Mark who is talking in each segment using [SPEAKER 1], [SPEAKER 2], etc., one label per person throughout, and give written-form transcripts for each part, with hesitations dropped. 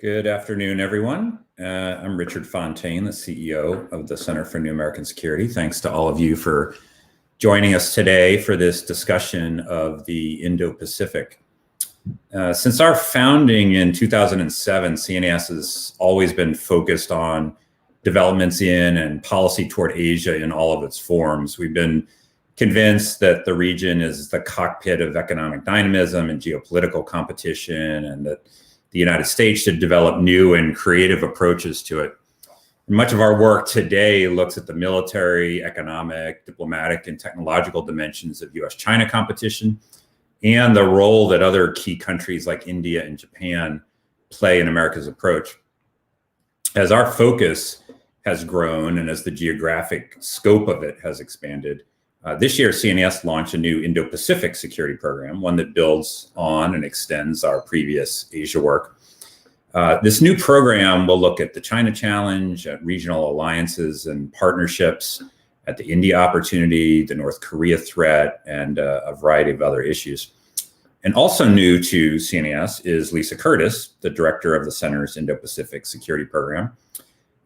[SPEAKER 1] Good afternoon, everyone. I'm Richard Fontaine, the CEO of the Center for New American Security. Thanks to all of you for joining us today for this discussion of the Indo-Pacific. Since our founding in 2007, CNAS has always been focused on developments in and policy toward Asia in all of its forms. We've been convinced that the region is the cockpit of economic dynamism and geopolitical competition, and that the United States should develop new and creative approaches to it. Much of our work today looks at the military, economic, diplomatic, and technological dimensions of U.S. China competition and the role that other key countries like India and Japan play in America's approach. As our focus has grown and as the geographic scope of it has expanded, this year, CNAS launched a new Indo-Pacific Security Program, one that builds on and extends our previous Asia work. This new program will look at the China challenge, at regional alliances and partnerships, at the India opportunity, the North Korea threat, and a variety of other issues. And also new to CNAS is Lisa Curtis, the director of the Center's Indo-Pacific Security Program.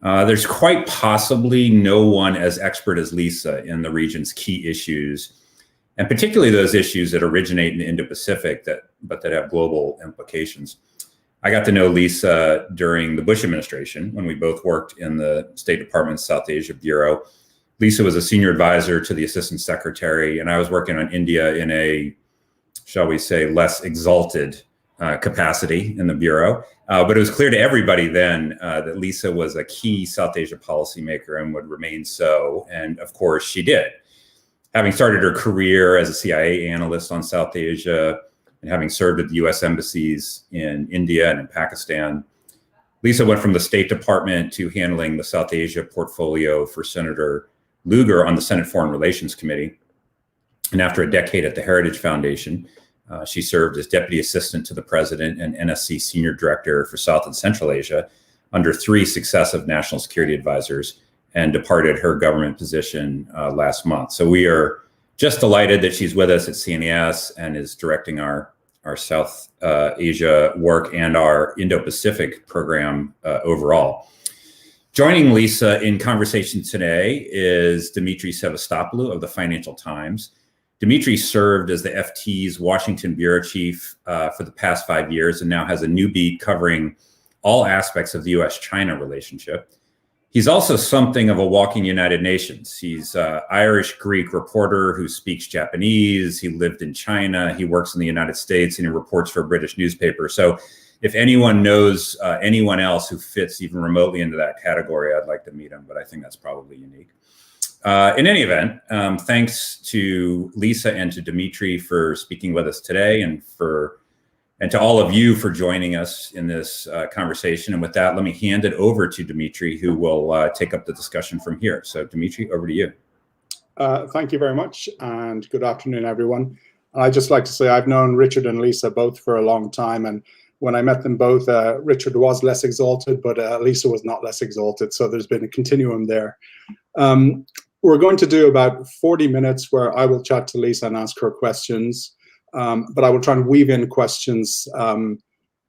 [SPEAKER 1] There's quite possibly no one as expert as Lisa in the region's key issues, and particularly those issues that originate in the Indo-Pacific but that have global implications. I got to know Lisa during the Bush administration when we both worked in the State Department's South Asia Bureau. Lisa was a senior advisor to the Assistant Secretary, and I was working on India in a, shall we say, less exalted capacity in the Bureau. But it was clear to everybody then that Lisa was a key South Asia policymaker and would remain so. And of course, she did. Having started her career as a CIA analyst on South Asia and having served at the U.S. embassies in India and in Pakistan, Lisa went from the State Department to handling the South Asia portfolio for Senator Lugar on the Senate Foreign Relations Committee. And after a decade at the Heritage Foundation, she served as Deputy Assistant to the President and NSC Senior Director for South and Central Asia under 3 successive national security advisors, and departed her government position last month. So we are just delighted that she's with us at CNAS and is directing our South Asia work and our Indo-Pacific program overall. Joining Lisa in conversation today is Demetri Sevastopulo of the Financial Times. Demetri served as the FT's Washington bureau chief for the past 5 years and now has a new beat covering all aspects of the U.S. China relationship. He's also something of a walking United Nations. He's an Irish-Greek reporter who speaks Japanese. He lived in China. He works in the United States, and he reports for a British newspaper. So if anyone knows anyone else who fits even remotely into that category, I'd like to meet him, but I think that's probably unique. In any event, thanks to Lisa and to Demetri for speaking with us today, and to all of you for joining us in this conversation. And with that, let me hand it over to Demetri, who will take up the discussion from here. So Demetri, over to you.
[SPEAKER 2] Thank you very much, and good afternoon, everyone. I'd just like to say I've known Richard and Lisa both for a long time, and when I met them both, Richard was less exalted, but Lisa was not less exalted, so there's been a continuum there. We're going to do about 40 minutes where I will chat to Lisa and ask her questions, but I will try and weave in questions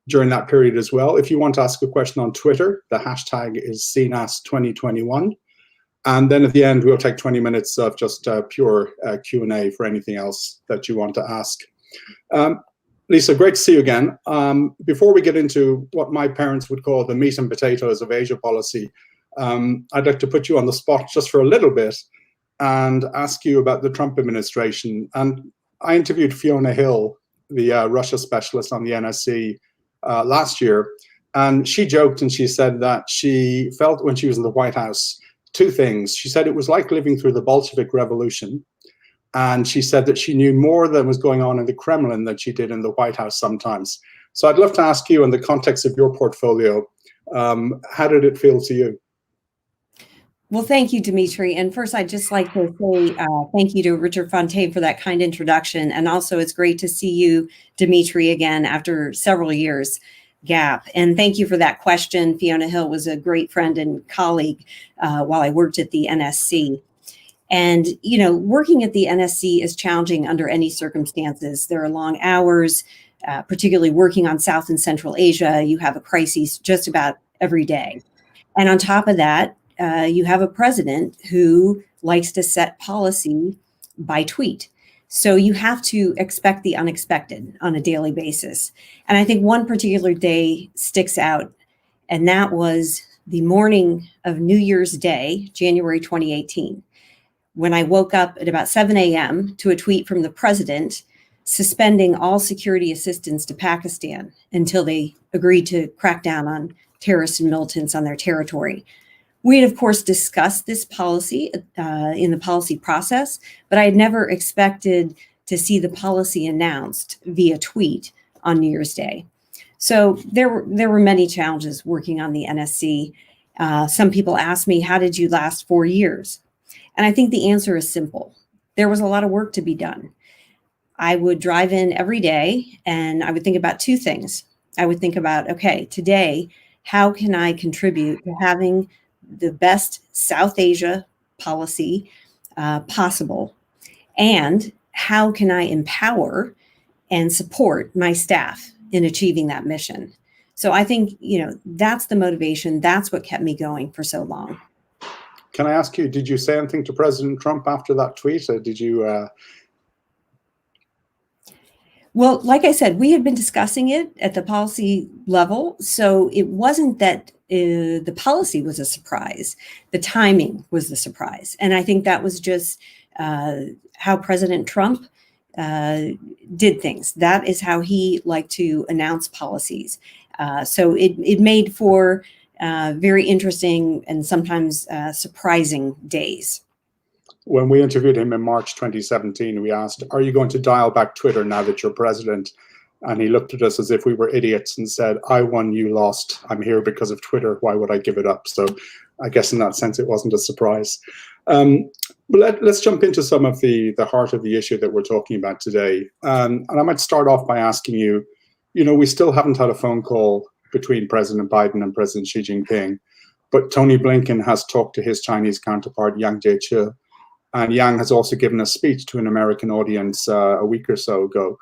[SPEAKER 2] during that period as well. If you want to ask a question on Twitter, the hashtag is CNAS2021. And then at the end, we'll take 20 minutes of just pure Q&A for anything else that you want to ask. Lisa, great to see you again. Before we get into what my parents would call the meat and potatoes of Asia policy, I'd like to put you on the spot just for a little bit and ask you about the Trump administration. And I interviewed Fiona Hill, the Russia specialist on the NSC last year, and she joked and she said that she felt when she was in the White House 2 things. She said it was like living through the Bolshevik Revolution, and she said that she knew more than was going on in the Kremlin than she did in the White House sometimes. So I'd love to ask you, in the context of your portfolio, how did it feel to you?
[SPEAKER 3] Well, thank you, Demetri. And first, I'd just like to say thank you to Richard Fontaine for that kind introduction. And also, it's great to see you, Demetri, again after several years gap. And thank you for that question. Fiona Hill was a great friend and colleague while I worked at the NSC. And, you know, working at the NSC is challenging under any circumstances. There are long hours. particularly working on South and Central Asia. You have a crisis just about every day. And on top of that, you have a president who likes to set policy by tweet. So you have to expect the unexpected on a daily basis. And I think one particular day sticks out, and that was the morning of New Year's Day, January 2018, when I woke up at about 7 a.m. to a tweet from the president suspending all security assistance to Pakistan until they agreed to crack down on terrorists and militants on their territory. We had, of course, discussed this policy in the policy process, but I had never expected to see the policy announced via tweet on New Year's Day. So there were many challenges working on the NSC. Some people ask me, how did you last 4 years? And I think the answer is simple. There was a lot of work to be done. I would drive in every day and I would think about two things. I would think about, okay, today, how can I contribute to having the best South Asia policy possible? And how can I empower and support my staff in achieving that mission? So I think, that's the motivation. That's what kept me going for so long.
[SPEAKER 2] Can I ask you, did you say anything to President Trump after that tweet? Or did you?
[SPEAKER 3] Well, like I said, we had been discussing it at the policy level. So it wasn't that the policy was a surprise. The timing was the surprise. And I think that was just how President Trump did things. That is how he liked to announce policies. So it made for very interesting and sometimes surprising days.
[SPEAKER 2] When we interviewed him in March 2017, we asked, are you going to dial back Twitter now that you're president? And he looked at us as if we were idiots and said, I won, you lost. I'm here because of Twitter. Why would I give it up? So I guess in that sense, it wasn't a surprise. But let's jump into some of the heart of the issue that we're talking about today. And I might start off by asking you, we still haven't had a phone call between President Biden and President Xi Jinping, but Tony Blinken has talked to his Chinese counterpart, Yang Jiechi, and Yang has also given a speech to an American audience a week or so ago.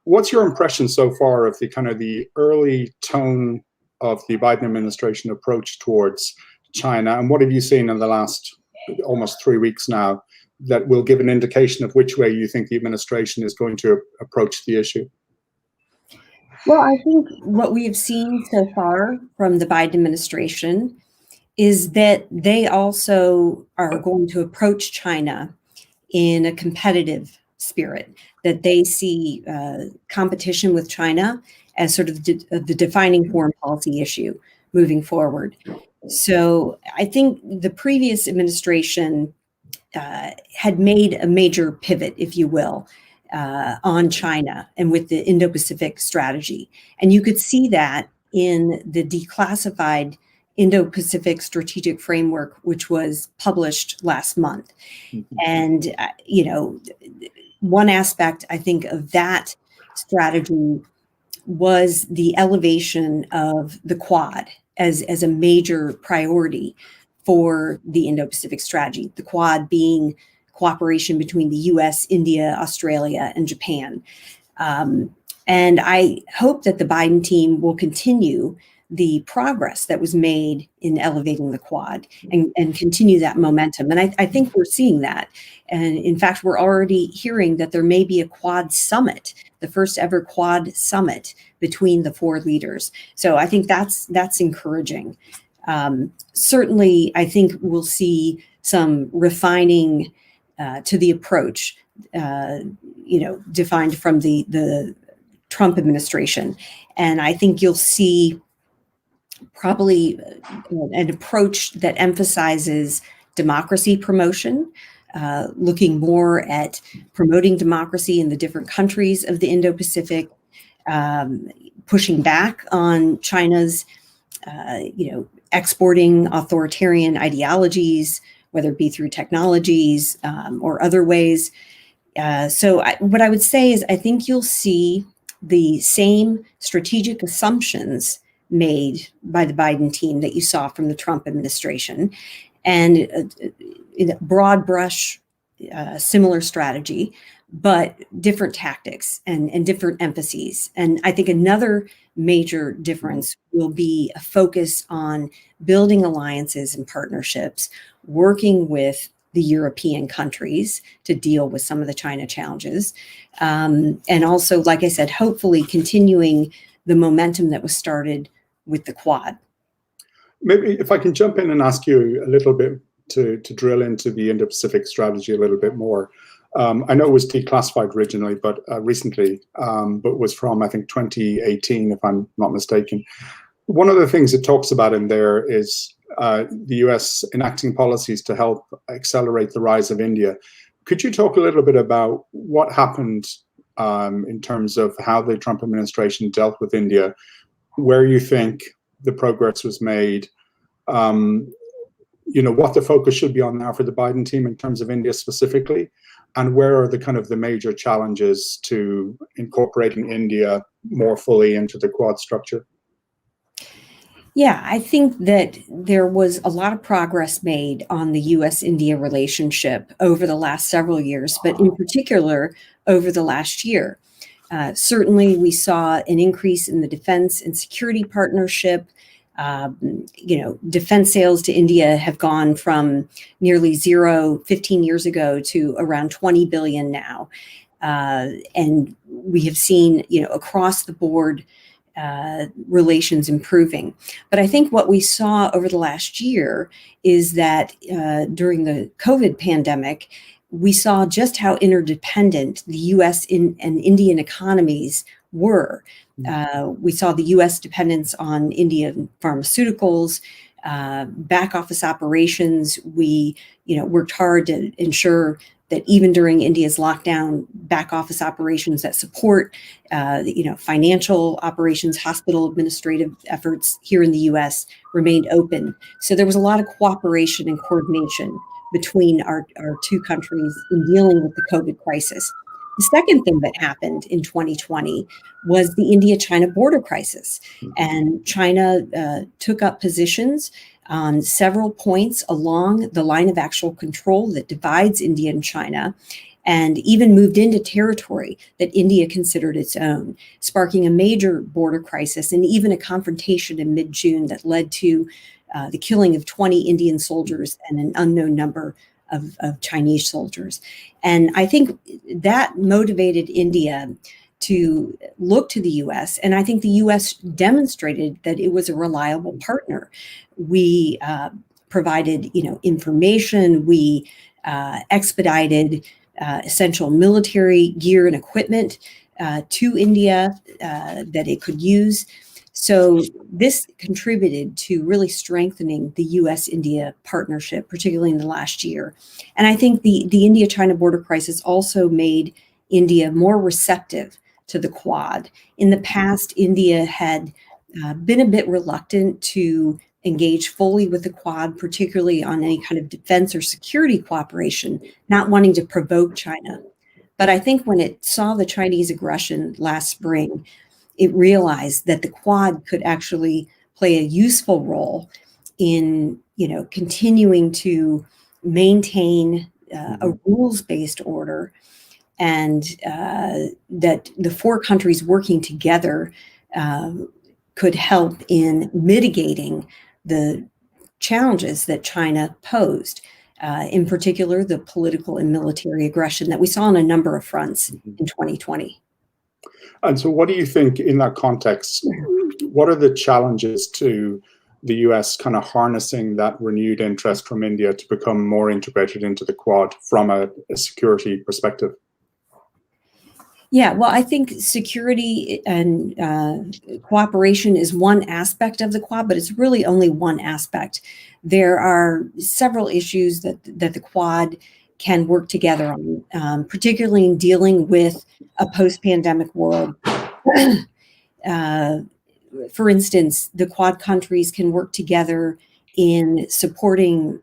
[SPEAKER 2] What's your impression so far of the early tone of the Biden administration approach towards China? And what have you seen in the last almost 3 weeks now that will give an indication of which way you think the administration is going to approach the issue?
[SPEAKER 3] Well, I think what we have seen so far from the Biden administration is that they also are going to approach China in a competitive spirit, that they see competition with China as sort of the defining foreign policy issue moving forward. So I think the previous administration had made a major pivot, if you will, on China and with the Indo-Pacific strategy. And you could see that in the declassified Indo-Pacific Strategic Framework, which was published last month. Mm-hmm. And, one aspect, I think, of that strategy was the elevation of the Quad as a major priority for the Indo-Pacific strategy, the Quad being cooperation between the U.S., India, Australia, and Japan. And I hope that the Biden team will continue the progress that was made in elevating the Quad and continue that momentum. And I think we're seeing that. And in fact, we're already hearing that there may be a Quad summit, the first ever Quad summit between the four leaders. So I think that's encouraging. Certainly, I think we'll see some refining to the approach, defined from the Trump administration. And I think you'll see probably an approach that emphasizes democracy promotion, looking more at promoting democracy in the different countries of the Indo-Pacific, pushing back on China's, exporting authoritarian ideologies, whether it be through technologies or other ways. What I would say is I think you'll see the same strategic assumptions made by the Biden team that you saw from the Trump administration, and in a broad brush, similar strategy, but different tactics and different emphases. And I think another major difference will be a focus on building alliances and partnerships, working with the European countries to deal with some of the China challenges. And also, like I said, hopefully continuing the momentum that was started with the Quad.
[SPEAKER 2] Maybe if I can jump in and ask you a little bit to drill into the Indo-Pacific strategy a little bit more. I know it was declassified originally, but recently, but was from, I think, 2018, if I'm not mistaken. One of the things it talks about in there is the US enacting policies to help accelerate the rise of India. Could you talk a little bit about what happened in terms of how the Trump administration dealt with India, where you think the progress was made, what the focus should be on now for the Biden team in terms of India specifically, and where are the kind of the major challenges to incorporating India more fully into the Quad structure?
[SPEAKER 3] Yeah, I think that there was a lot of progress made on the US-India relationship over the last several years, but in particular over the last year. Certainly, we saw an increase in the defense and security partnership. Defense sales to India have gone from nearly zero 15 years ago to around 20 billion now. And we have seen, across the board, relations improving. But I think what we saw over the last year is that during the COVID pandemic, we saw just how interdependent the US and Indian economies were. We saw the US dependence on Indian pharmaceuticals, back office operations. We, worked hard to ensure that even during India's lockdown, back office operations that support, financial operations, hospital administrative efforts here in the US remained open. So there was a lot of cooperation and coordination between our two countries in dealing with the COVID crisis. The second thing that happened in 2020 was the India-China border crisis. And China took up positions on several points along the line of actual control that divides India and China, and even moved into territory that India considered its own, sparking a major border crisis and even a confrontation in mid-June that led to the killing of 20 Indian soldiers and an unknown number of Chinese soldiers. And I think that motivated India to look to the US, and I think the US demonstrated that it was a reliable partner. We provided, information. We expedited essential military gear and equipment to India that it could use. So this contributed to really strengthening the US-India partnership, particularly in the last year. And I think the India-China border crisis also made India more receptive to the Quad. In the past, India had been a bit reluctant to engage fully with the Quad, particularly on any kind of defense or security cooperation, not wanting to provoke China. But I think when it saw the Chinese aggression last spring, it realized that the Quad could actually play a useful role in, continuing to maintain a rules-based order, and that the four countries working together could help in mitigating the challenges that China posed, in particular, the political and military aggression that we saw on a number of fronts in 2020.
[SPEAKER 2] And so what do you think in that context, what are the challenges to the US kind of harnessing that renewed interest from India to become more integrated into the Quad from a security perspective?
[SPEAKER 3] Yeah, well, I think security and cooperation is one aspect of the Quad, but it's really only one aspect. There are several issues that the Quad can work together on, particularly in dealing with a post-pandemic world. For instance, the Quad countries can work together in supporting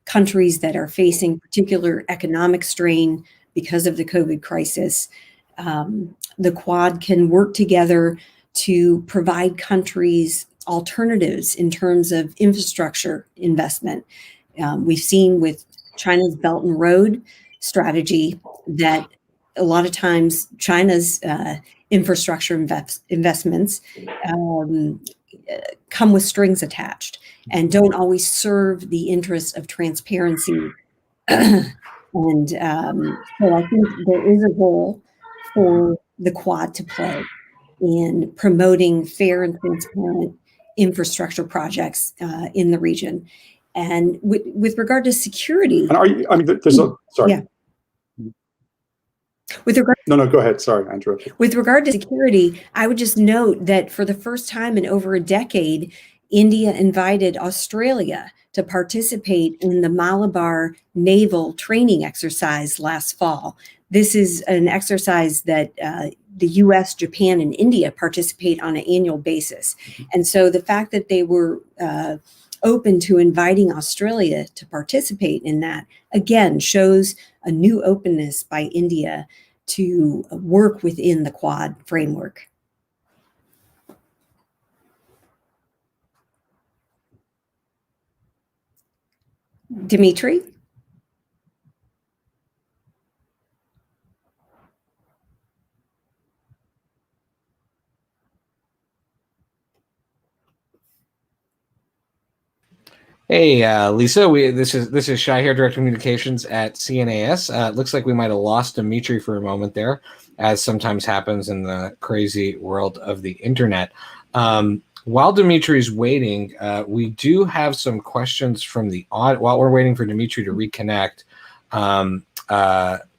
[SPEAKER 3] countries that are facing particular economic strain because of the COVID crisis. The Quad can work together to provide countries alternatives in terms of infrastructure investment. We've seen with China's Belt and Road strategy that a lot of times China's infrastructure investments come with strings attached and don't always serve the interests of transparency. And so I think there is a role for the Quad to play in promoting fair and transparent infrastructure projects in the region. And with regard to security,
[SPEAKER 2] and sorry.
[SPEAKER 3] Yeah. With regard,
[SPEAKER 2] no, go ahead. Sorry, I interrupted.
[SPEAKER 3] With regard to security, I would just note that for the first time in over a decade, India invited Australia to participate in the Malabar naval training exercise last fall. This is an exercise that the U.S., Japan, and India participate on an annual basis. And so the fact that they were open to inviting Australia to participate in that, again, shows a new openness by India to work within the Quad framework. Demetri?
[SPEAKER 4] Hey, Lisa, this is Shai here, Director of Communications at CNAS. It looks like we might have lost Demetri for a moment there, as sometimes happens in the crazy world of the internet. While Demetri's waiting, we do have some questions from the audience. While we're waiting for Demetri to reconnect,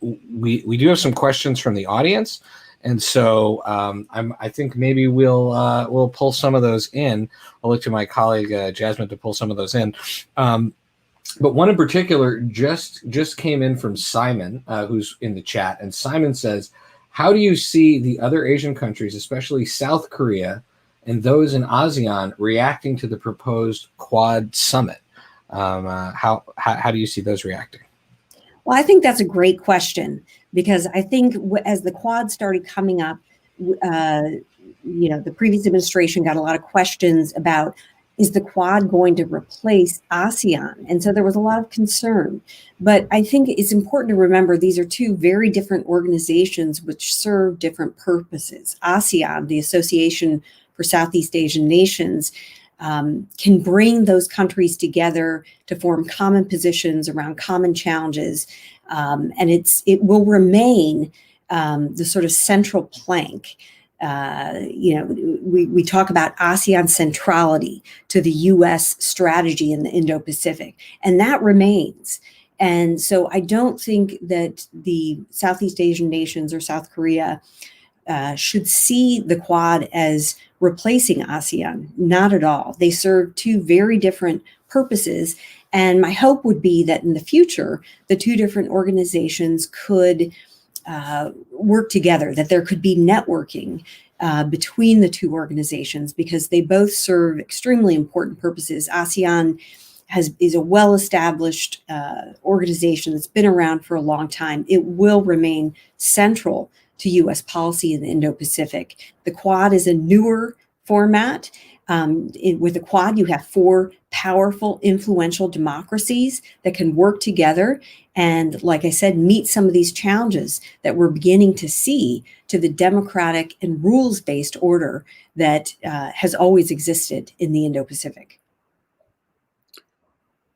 [SPEAKER 4] we do have some questions from the audience. And so I think maybe we'll pull some of those in. I'll look to my colleague Jasmine to pull some of those in. But one in particular just came in from Simon, who's in the chat. And Simon says, how do you see the other Asian countries, especially South Korea and those in ASEAN, reacting to the proposed Quad summit? How do you see those reacting?
[SPEAKER 3] Well, I think that's a great question, because I think as the Quad started coming up, the previous administration got a lot of questions about, is the Quad going to replace ASEAN? And so there was a lot of concern. But I think it's important to remember these are two very different organizations which serve different purposes. ASEAN, the Association for Southeast Asian Nations, can bring those countries together to form common positions around common challenges. And it will remain the sort of central plank. We talk about ASEAN centrality to the U.S. strategy in the Indo-Pacific, and that remains. And so I don't think that the Southeast Asian nations or South Korea should see the Quad as replacing ASEAN. Not at all. They serve two very different purposes. And my hope would be that in the future, the two different organizations could work together, that there could be networking between the two organizations, because they both serve extremely important purposes. ASEAN is a well-established organization that's been around for a long time. It will remain central to U.S. policy in the Indo-Pacific. The Quad is a newer format. With the Quad, you have four powerful, influential democracies that can work together and, like I said, meet some of these challenges that we're beginning to see to the democratic and rules-based order that has always existed in the Indo-Pacific.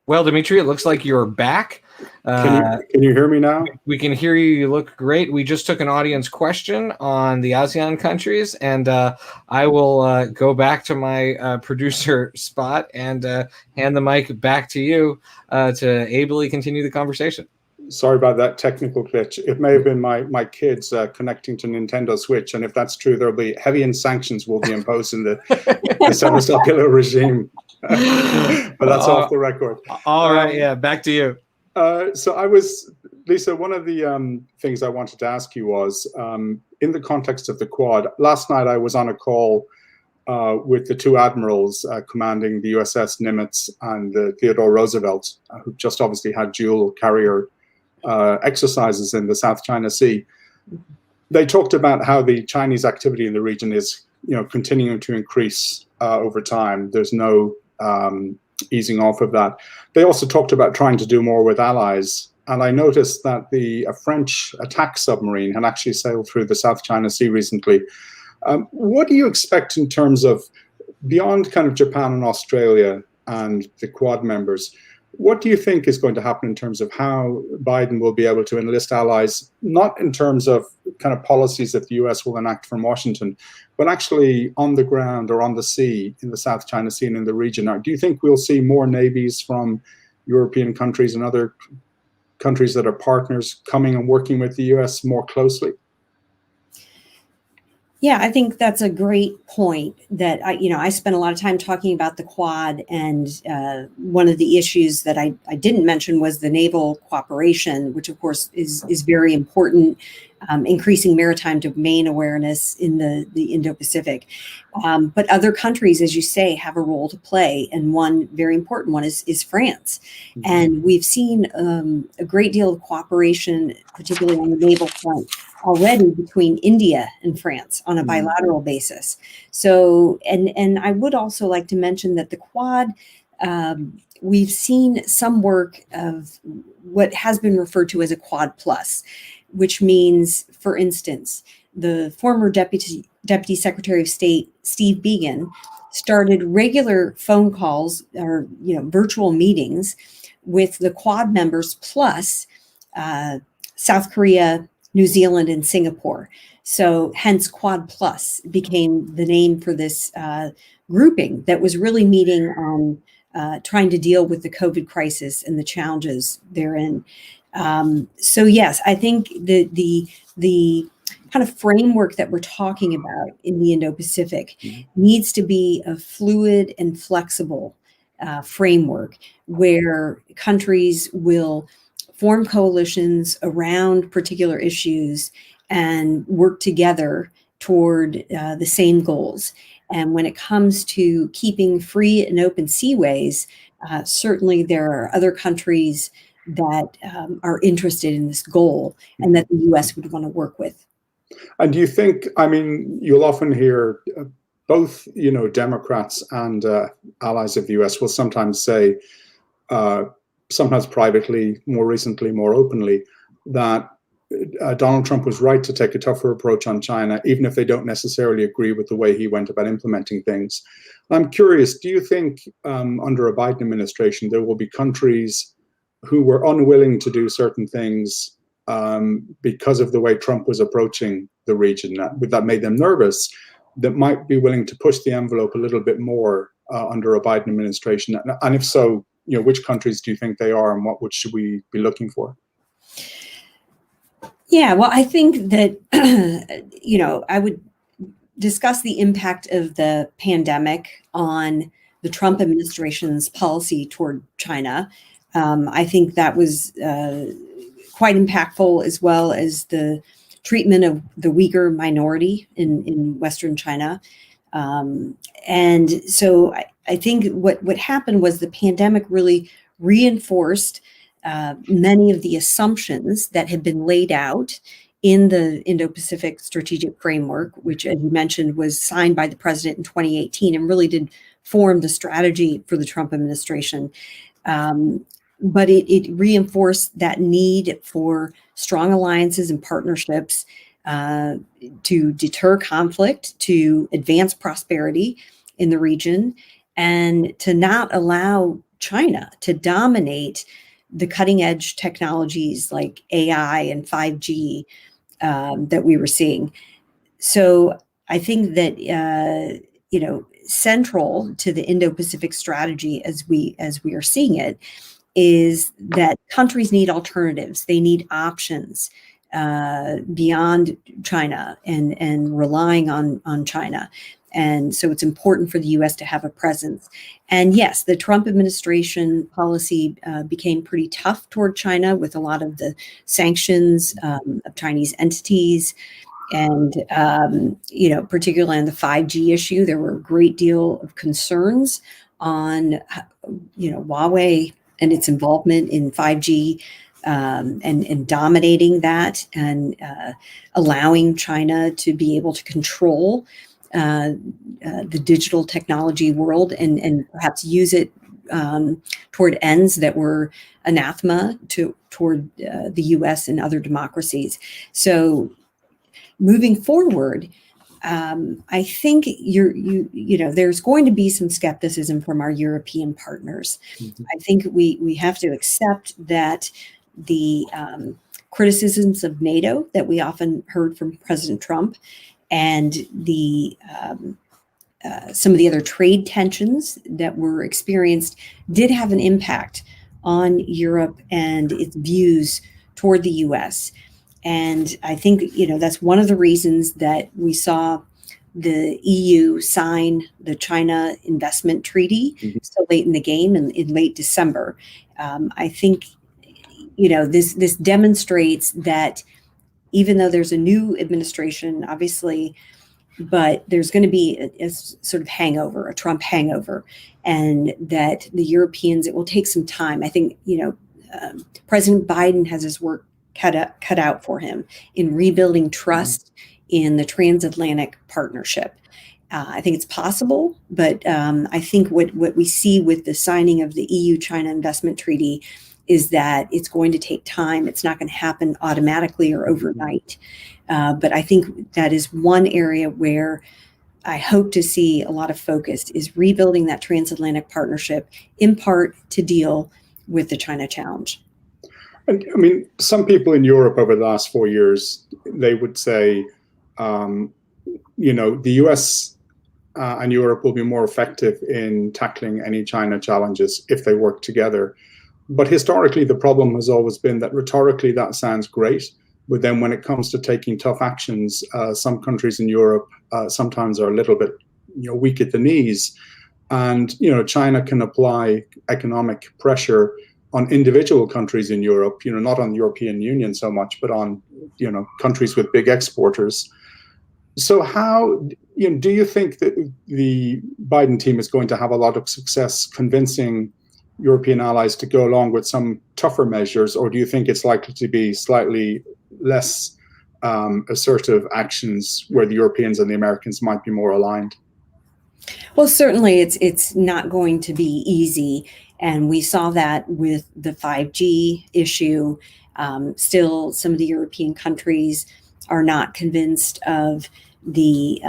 [SPEAKER 4] Well, Demetri, it looks like you're back.
[SPEAKER 2] Can you hear me now?
[SPEAKER 4] We can hear you. You look great. We just took an audience question on the ASEAN countries, and I will go back to my producer spot and hand the mic back to you to ably continue the conversation.
[SPEAKER 2] Sorry about that technical glitch. It may have been my kids connecting to Nintendo Switch, and if that's true, there'll be heavy sanctions will be imposed in the Sevastopulo regime. But that's off the record.
[SPEAKER 4] All right, yeah, back to you.
[SPEAKER 2] Lisa, one of the things I wanted to ask you was, in the context of the Quad, last night I was on a call with the two admirals commanding the USS Nimitz and the Theodore Roosevelt, who just obviously had dual carrier exercises in the South China Sea. They talked about how the Chinese activity in the region is, continuing to increase over time. There's no easing off of that. They also talked about trying to do more with allies and I noticed that a French attack submarine had actually sailed through the South China Sea recently. What do you expect in terms of, beyond kind of Japan and Australia and the Quad members, what do you think is going to happen in terms of how Biden will be able to enlist allies, not in terms of kind of policies that the US will enact from Washington, but actually on the ground or on the sea in the South China Sea and in the region? Do you think we'll see more navies from European countries and other countries that are partners coming and working with the US more closely?
[SPEAKER 3] Yeah, I think that's a great point. That I spent a lot of time talking about the Quad, and one of the issues that I didn't mention was the naval cooperation, which of course is very important, increasing maritime domain awareness in the Indo-Pacific. But other countries, as you say, have a role to play, and one very important one is France. Mm-hmm. And we've seen a great deal of cooperation, particularly on the naval front, already between India and France on a bilateral basis. So, and I would also like to mention that the Quad, we've seen some work of what has been referred to as a Quad Plus, which means, for instance, the former Deputy Secretary of State, Steve Biegun, started regular phone calls or virtual meetings with the Quad members plus South Korea, New Zealand, and Singapore. So hence Quad Plus became the name for this grouping that was really meeting on trying to deal with the COVID crisis and the challenges therein. So yes, I think the kind of framework that we're talking about in the Indo-Pacific needs to be a fluid and flexible framework where countries will form coalitions around particular issues and work together toward the same goals. And when it comes to keeping free and open seaways, certainly there are other countries that are interested in this goal and that the US would want to work with.
[SPEAKER 2] And do you think, you'll often hear both, Democrats and allies of the US will sometimes say, sometimes privately, more recently, more openly, that Donald Trump was right to take a tougher approach on China, even if they don't necessarily agree with the way he went about implementing things. I'm curious, do you think under a Biden administration, there will be countries who were unwilling to do certain things because of the way Trump was approaching the region, that made them nervous, that might be willing to push the envelope a little bit more under a Biden administration? And if so, which countries do you think they are, and what should we be looking for?
[SPEAKER 3] Yeah, well, I think that, I would discuss the impact of the pandemic on the Trump administration's policy toward China. I think that was quite impactful, as well as the treatment of the Uyghur minority in Western China. And so I think what happened was the pandemic really reinforced many of the assumptions that had been laid out in the Indo-Pacific Strategic Framework, which, as you mentioned, was signed by the president in 2018 and really did form the strategy for the Trump administration. But it reinforced that need for strong alliances and partnerships to deter conflict, to advance prosperity in the region, and to not allow China to dominate the cutting edge technologies like AI and 5G that we were seeing. So I think that, central to the Indo-Pacific strategy as we are seeing it is that countries need alternatives. They need options beyond China and relying on China. And so it's important for the US to have a presence. And yes, the Trump administration policy became pretty tough toward China with a lot of the sanctions of Chinese entities. And, particularly on the 5G issue, there were a great deal of concerns on, Huawei and its involvement in 5G and dominating that and allowing China to be able to control the digital technology world and perhaps use it toward ends that were anathema toward the U.S. and other democracies. So moving forward, I think there's going to be some skepticism from our European partners. Mm-hmm. I think we have to accept that the criticisms of NATO that we often heard from President Trump and the some of the other trade tensions that were experienced did have an impact on Europe and its views toward the U.S. And I think, that's one of the reasons that we saw the EU sign the China Investment Treaty so late in the game in late December. I think, this demonstrates that even though there's a new administration, obviously, but there's going to be a sort of hangover, a Trump hangover, and that the Europeans, it will take some time. I think, President Biden has his work cut out for him in rebuilding trust in the transatlantic partnership. I think it's possible, but I think what we see with the signing of the EU-China Investment Treaty is that it's going to take time. It's not going to happen automatically or overnight. But I think that is one area where I hope to see a lot of focus is rebuilding that transatlantic partnership, in part to deal with the China challenge.
[SPEAKER 2] And I mean, some people in Europe over the last 4 years, they would say, the US and Europe will be more effective in tackling any China challenges if they work together. But historically, the problem has always been that rhetorically that sounds great. But then when it comes to taking tough actions, some countries in Europe sometimes are a little bit weak at the knees. And, China can apply economic pressure on individual countries in Europe, not on the European Union so much, but on, countries with big exporters. So how, do you think that the Biden team is going to have a lot of success convincing European allies to go along with some tougher measures, or do you think it's likely to be slightly less assertive actions where the Europeans and the Americans might be more aligned?
[SPEAKER 3] Well, certainly it's not going to be easy. And we saw that with the 5G issue. Still, some of the European countries are not convinced of the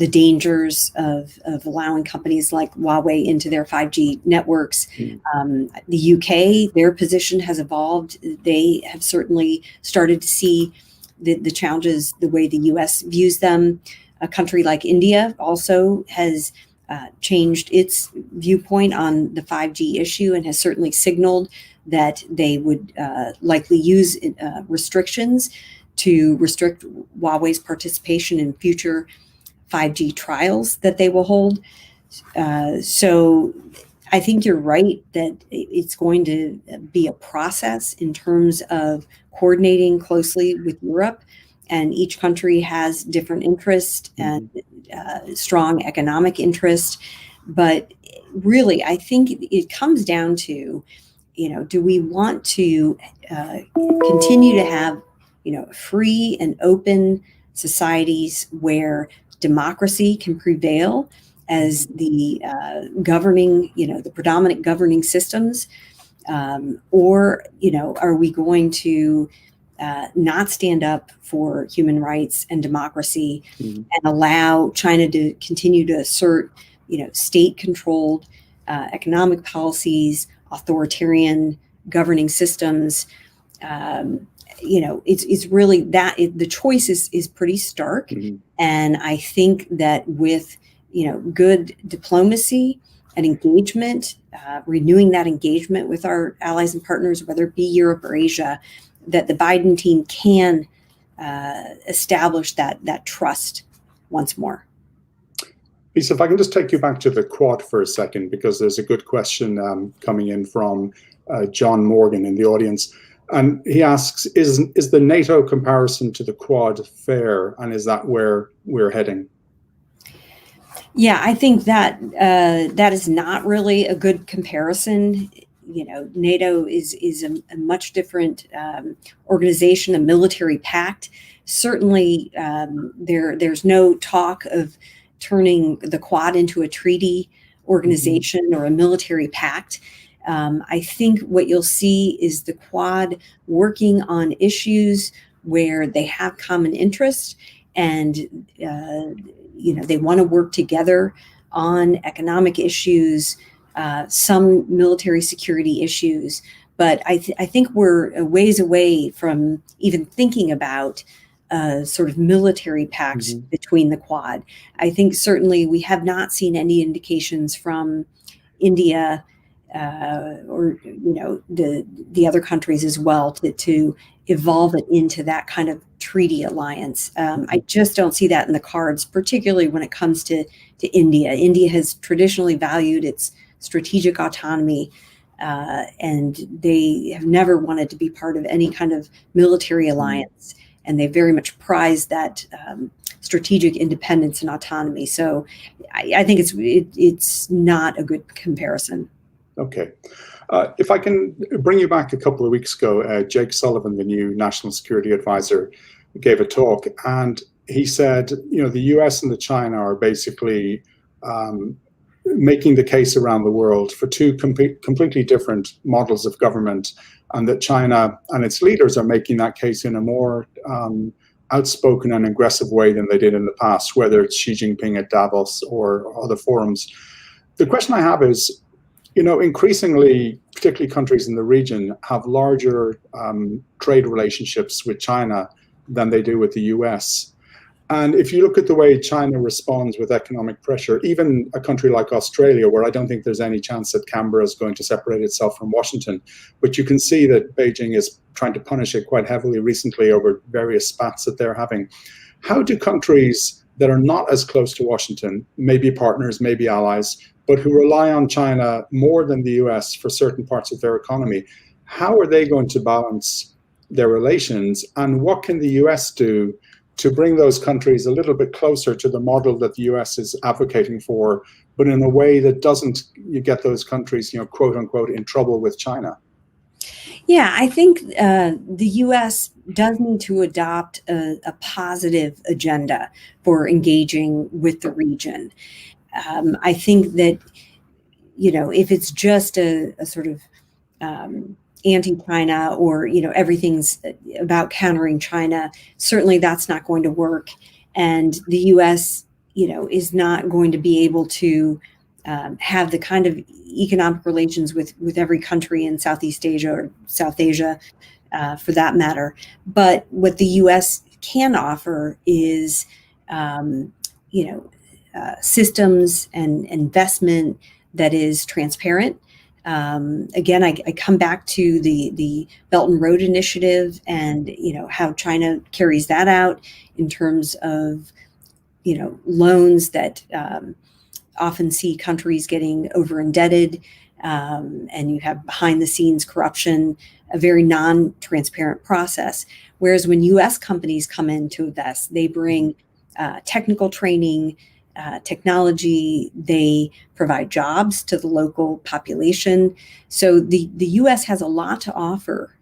[SPEAKER 3] dangers of allowing companies like Huawei into their 5G networks. The UK, their position has evolved. They have certainly started to see the challenges the way the US views them. A country like India also has changed its viewpoint on the 5G issue and has certainly signaled that they would likely use restrictions to restrict Huawei's participation in future 5G trials that they will hold. So I think you're right that it's going to be a process in terms of coordinating closely with Europe, and each country has different interests and strong economic interest. But really, I think it comes down to, do we want to continue to have free and open societies where democracy can prevail as the governing, the predominant governing systems, or are we going to not stand up for human rights and democracy and allow China to continue to assert, state-controlled economic policies, authoritarian governing systems? It's really that the choice is pretty stark. And I think that with, good diplomacy and engagement, renewing that engagement with our allies and partners, whether it be Europe or Asia, that the Biden team can establish that trust once more.
[SPEAKER 2] Lisa, if I can just take you back to the Quad for a second, because there's a good question coming in from John Morgan in the audience. And he asks, is the NATO comparison to the Quad fair, and is that where we're heading?
[SPEAKER 3] Yeah, I think that that is not really a good comparison. NATO is a much different organization, a military pact. Certainly, there's no talk of turning the Quad into a treaty organization or a military pact. I think what you'll see is the Quad working on issues where they have common interest, and they want to work together on economic issues, some military security issues. But I think we're a ways away from even thinking about sort of military pact between the Quad. I think certainly we have not seen any indications from India or the other countries as well to evolve it into that kind of treaty alliance. I just don't see that in the cards, particularly when it comes to India. India has traditionally valued its strategic autonomy, and they have never wanted to be part of any kind of military alliance, and they very much prize that strategic independence and autonomy. So I think it's not a good comparison.
[SPEAKER 2] Okay. If I can bring you back a couple of weeks ago, Jake Sullivan, the new National Security Advisor, gave a talk, and he said, the US and the China are basically making the case around the world for two completely different models of government, and that China and its leaders are making that case in a more outspoken and aggressive way than they did in the past, whether it's Xi Jinping at Davos or other forums. The question I have is, increasingly, particularly countries in the region, have larger trade relationships with China than they do with the US. And if you look at the way China responds with economic pressure, even a country like Australia, where I don't think there's any chance that Canberra is going to separate itself from Washington, but you can see that Beijing is trying to punish it quite heavily recently over various spats that they're having. How do countries that are not as close to Washington, maybe partners, maybe allies, but who rely on China more than the US for certain parts of their economy, how are they going to balance their relations? And what can the US do to bring those countries a little bit closer to the model that the US is advocating for, but in a way that doesn't get those countries, quote unquote, in trouble with China?
[SPEAKER 3] Yeah, I think the U.S. does need to adopt a positive agenda for engaging with the region. I think that, if it's just a sort of anti-China or, everything's about countering China, certainly that's not going to work. And the U.S., is not going to be able to have the kind of economic relations with every country in Southeast Asia or South Asia, for that matter. But what the U.S. can offer is, systems and investment that is transparent. Again, I come back to the Belt and Road Initiative and, how China carries that out in terms of, loans that often see countries getting over indebted, and you have behind the scenes corruption, a very non-transparent process. Whereas when U.S. companies come in to invest, they bring technical training, technology, they provide jobs to the local population. So the U.S. has a lot to offer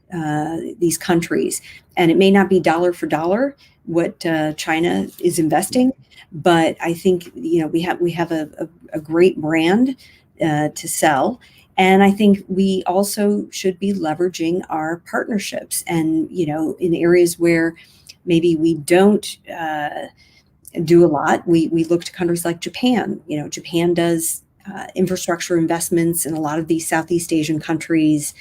[SPEAKER 3] these countries, and it may not be dollar for dollar what China is investing, but I think we have a great brand to sell, and I think we also should be leveraging our partnerships, and in areas where maybe we don't do a lot, we look to countries like Japan. Japan does infrastructure investments in a lot of these Southeast Asian countries.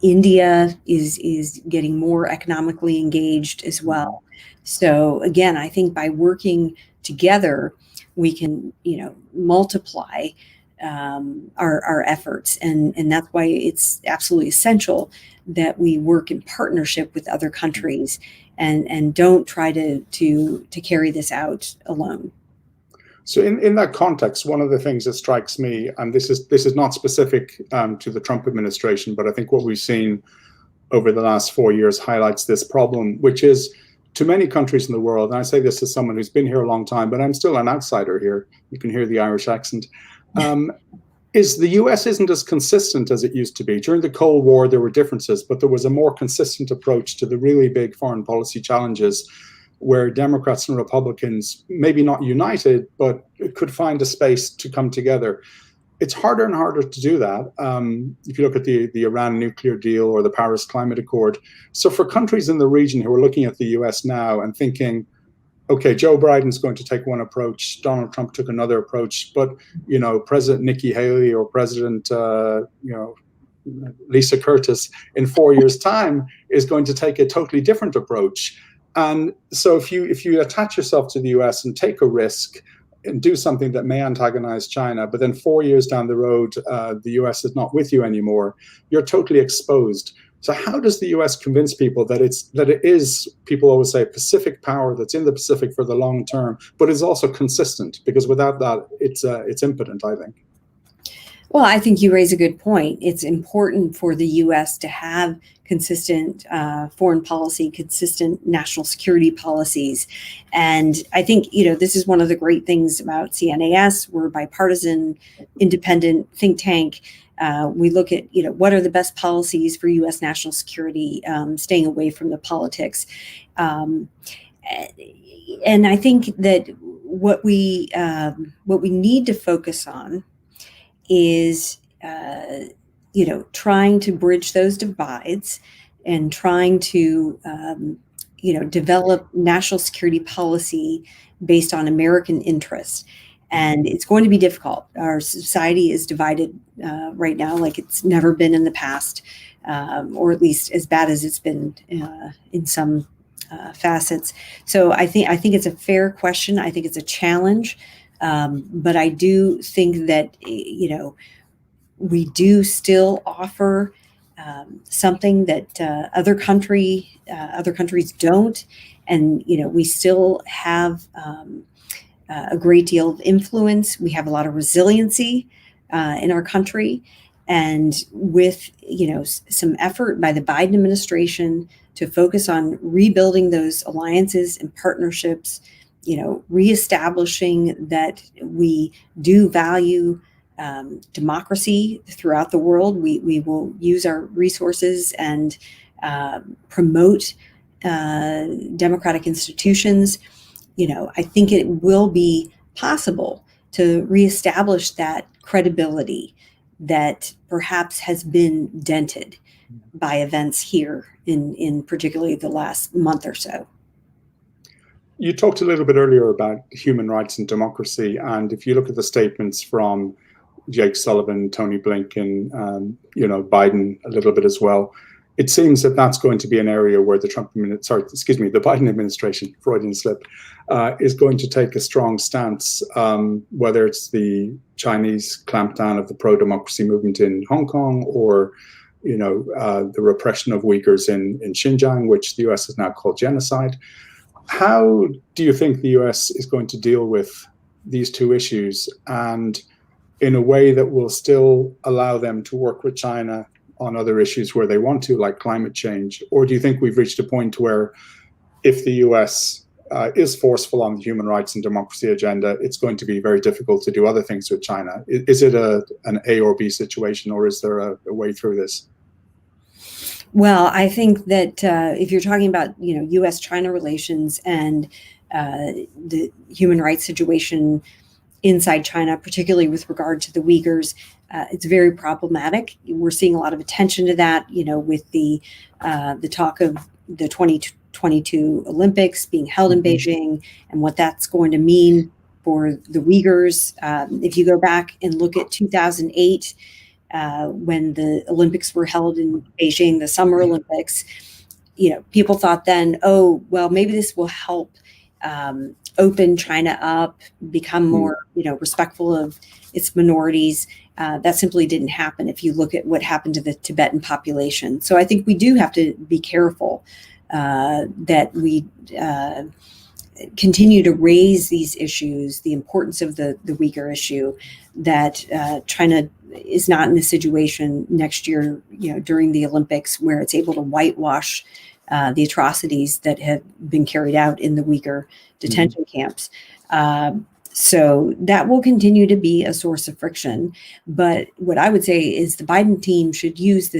[SPEAKER 3] India is getting more economically engaged as well. So again, I think by working together, we can, multiply our efforts, and that's why it's absolutely essential that we work in partnership with other countries and don't try to carry this out alone.
[SPEAKER 2] So in that context, one of the things that strikes me, and this is not specific to the Trump administration, but I think what we've seen over the last 4 years highlights this problem, which is to many countries in the world, and I say this as someone who's been here a long time, but I'm still an outsider here. You can hear the Irish accent. Is the US isn't as consistent as it used to be. During the Cold War, there were differences, but there was a more consistent approach to the really big foreign policy challenges where Democrats and Republicans, maybe not united, but could find a space to come together. It's harder and harder to do that. If you look at the Iran nuclear deal or the Paris Climate Accord. So for countries in the region who are looking at the US now and thinking, okay, Joe Biden's going to take one approach, Donald Trump took another approach, but, you know, President Nikki Haley or President, Lisa Curtis in 4 years' time is going to take a totally different approach. And so if you attach yourself to the US and take a risk and do something that may antagonize China, but then 4 years down the road, the US is not with you anymore, you're totally exposed. So how does the US convince people that it is, people always say, Pacific power that's in the Pacific for the long term, but is also consistent? Because without that, it's impotent, I think.
[SPEAKER 3] Well, I think you raise a good point. It's important for the U.S. to have consistent foreign policy, consistent national security policies. And I think, you know, this is one of the great things about CNAS. We're a bipartisan, independent think tank. We look at, you know, what are the best policies for U.S. national security, staying away from the politics. And I think that what we need to focus on is, you know, trying to bridge those divides and trying to, you know, develop national security policy based on American interests. And it's going to be difficult. Our society is divided right now like it's never been in the past, or at least as bad as it's been in some facets. So I think it's a fair question. I think it's a challenge. But I do think that, you know, we do still offer something that other countries don't. And, you know, we still have a great deal of influence. We have a lot of resiliency in our country. And with, you know, some effort by the Biden administration to focus on rebuilding those alliances and partnerships, you know, reestablishing that we do value democracy throughout the world. We will use our resources and promote democratic institutions. You know, I think it will be possible to reestablish that credibility that perhaps has been dented by events here in particularly the last month or so.
[SPEAKER 2] You talked a little bit earlier about human rights and democracy, and if you look at the statements from Jake Sullivan, Tony Blinken, you know, Biden a little bit as well, it seems that that's going to be an area where the Biden administration, Freudian slip, is going to take a strong stance, whether it's the Chinese clampdown of the pro-democracy movement in Hong Kong or, you know, the repression of Uyghurs in Xinjiang, which the US has now called genocide. How do you think the US is going to deal with these two issues, and in a way that will still allow them to work with China on other issues where they want to, like climate change? Or do you think we've reached a point where if the US is forceful on the human rights and democracy agenda, it's going to be very difficult to do other things with China? Is it an A or B situation, or is there a way through this?
[SPEAKER 3] Well, I think that if you're talking about, you know, U.S. China relations and the human rights situation inside China, particularly with regard to the Uyghurs, it's very problematic. We're seeing a lot of attention to that, you know, with the talk of the 2022 Olympics being held in Beijing and what that's going to mean for the Uyghurs. If you go back and look at 2008, when the Olympics were held in Beijing, the Summer Olympics, you know, people thought then, oh, well, maybe this will help open China up, become more, you know, respectful of its minorities. That simply didn't happen if you look at what happened to the Tibetan population. So I think we do have to be careful that we continue to raise these issues, the importance of the Uyghur issue, that China is not in a situation next year, you know, during the Olympics where it's able to whitewash the atrocities that have been carried out in the Uyghur detention camps. So that will continue to be a source of friction. But what I would say is the Biden team should use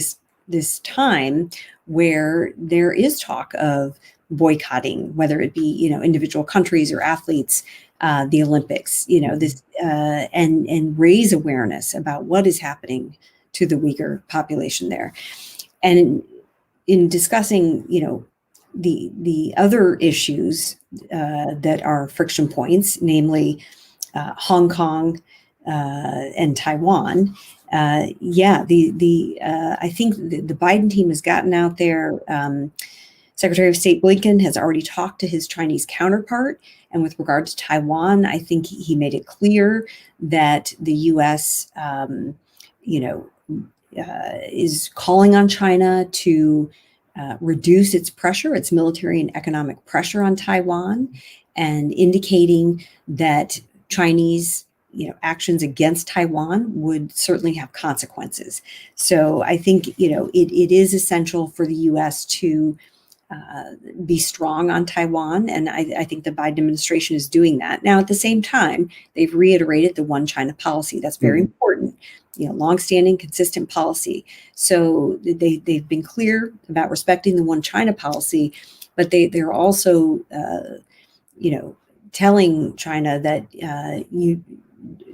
[SPEAKER 3] this time where there is talk of boycotting, whether it be, individual countries or athletes, the Olympics, this, and raise awareness about what is happening to the Uyghur population there. And in discussing, the other issues that are friction points, namely Hong Kong and Taiwan, I think the Biden team has gotten out there. Secretary of State Blinken has already talked to his Chinese counterpart, and with regard to Taiwan, I think he made it clear that the U.S. Is calling on China to reduce its pressure, its military and economic pressure on Taiwan, and indicating that Chinese actions against Taiwan would certainly have consequences. So I think it is essential for the U.S. to be strong on Taiwan, and I think the Biden administration is doing that. Now, at the same time, they've reiterated the one China policy. That's very important. Longstanding, consistent policy. So they've been clear about respecting the one China policy, but they're also, telling China that you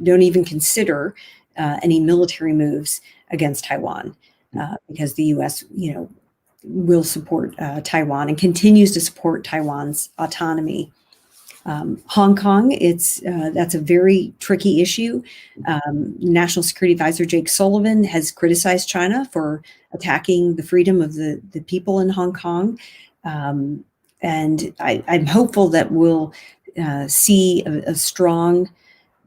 [SPEAKER 3] don't even consider any military moves against Taiwan because the U.S., will support Taiwan and continues to support Taiwan's autonomy. Hong Kong, that's a very tricky issue. National Security Advisor Jake Sullivan has criticized China for attacking the freedom of the people in Hong Kong. And I'm hopeful that we'll see a strong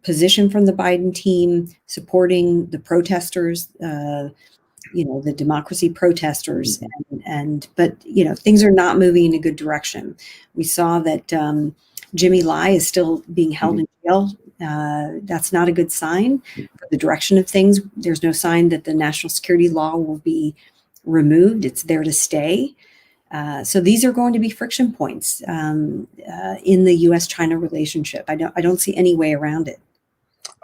[SPEAKER 3] position from the Biden team supporting the protesters, the democracy protesters, but things are not moving in a good direction. We saw that Jimmy Lai is still being held in jail. That's not a good sign for the direction of things. There's no sign that the national security law will be removed. It's there to stay. So these are going to be friction points in the U.S.-China relationship. I don't see any way around it.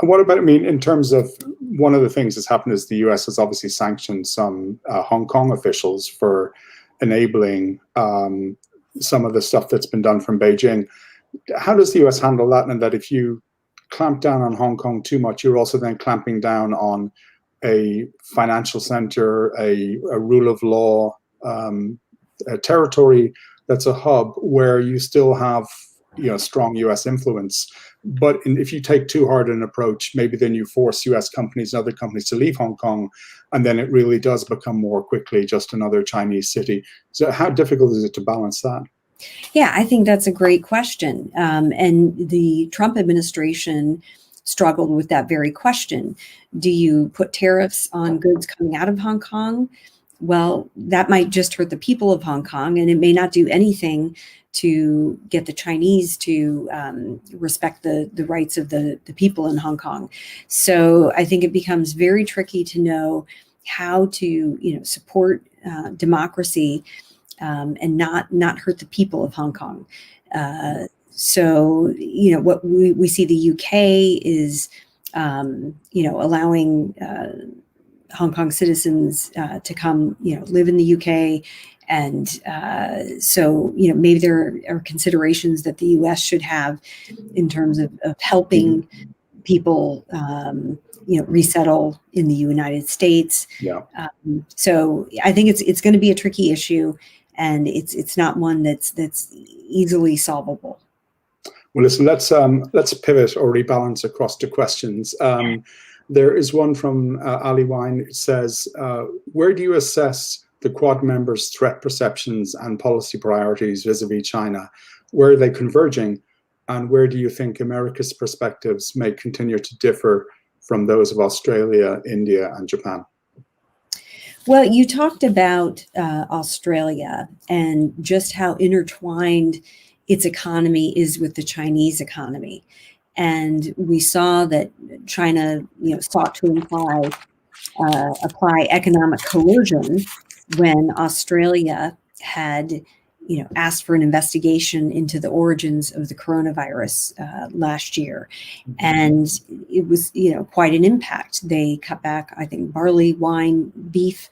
[SPEAKER 2] And what about, in terms of one of the things that's happened is the U.S. has obviously sanctioned some Hong Kong officials for enabling some of the stuff that's been done from Beijing. How does the U.S. handle that? And that if you clamp down on Hong Kong too much, you're also then clamping down on a financial center, a rule of law, a territory that's a hub where you still have strong U.S. influence. But if you take too hard an approach, maybe then you force U.S. companies and other companies to leave Hong Kong, and then it really does become more quickly just another Chinese city. So how difficult is it to balance that?
[SPEAKER 3] Yeah, I think that's a great question. And the Trump administration struggled with that very question. Do you put tariffs on goods coming out of Hong Kong? Well, that might just hurt the people of Hong Kong, and it may not do anything to get the Chinese to respect the rights of the people in Hong Kong. So I think it becomes very tricky to know how to support democracy and not hurt the people of Hong Kong. So what we see the UK is allowing Hong Kong citizens to come live in the UK. And so, maybe there are considerations that the U.S. should have in terms of helping people, resettle in the United States.
[SPEAKER 2] Yeah.
[SPEAKER 3] So I think it's going to be a tricky issue, and it's not one that's easily solvable.
[SPEAKER 2] Well, listen, let's pivot or rebalance across to questions. There is one from Ali Wine. It says, where do you assess the Quad members' threat perceptions and policy priorities vis-a-vis China? Where are they converging? And where do you think America's perspectives may continue to differ from those of Australia, India, and Japan?
[SPEAKER 3] Well, you talked about Australia and just how intertwined its economy is with the Chinese economy. And we saw that China, sought to apply economic coercion when Australia had, asked for an investigation into the origins of the coronavirus last year. And it was, quite an impact. They cut back, I think, barley, wine, beef